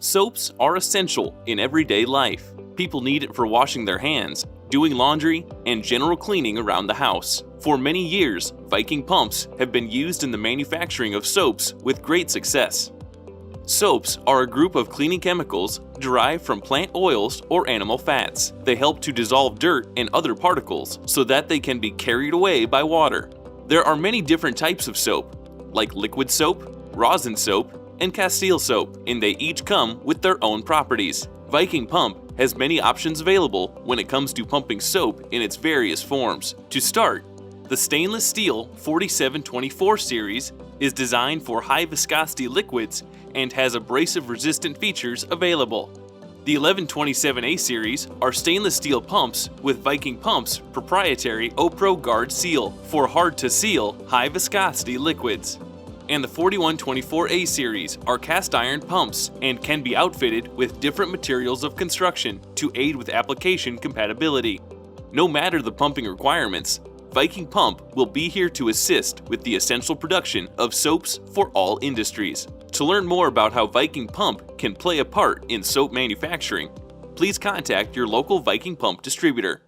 Soaps are essential in everyday life. People need it for washing their hands, doing laundry, and general cleaning around the house. For many years, Viking pumps have been used in the manufacturing of soaps with great success. Soaps are a group of cleaning chemicals derived from plant oils or animal fats. They help to dissolve dirt and other particles so that they can be carried away by water. There are many different types of soap, like liquid soap, rosin soap, and Castile soap, and they each come with their own properties. Viking Pump has many options available when it comes to pumping soap in its various forms. To start, the stainless steel 4724 series is designed for high viscosity liquids and has abrasive resistant features available. The 1127A series are stainless steel pumps with Viking Pump's proprietary OPRO Guard seal for hard to seal, high viscosity liquids. And the 4124A series are cast iron pumps and can be outfitted with different materials of construction to aid with application compatibility. No matter the pumping requirements, Viking Pump will be here to assist with the essential production of soaps for all industries. To learn more about how Viking Pump can play a part in soap manufacturing, please contact your local Viking Pump distributor.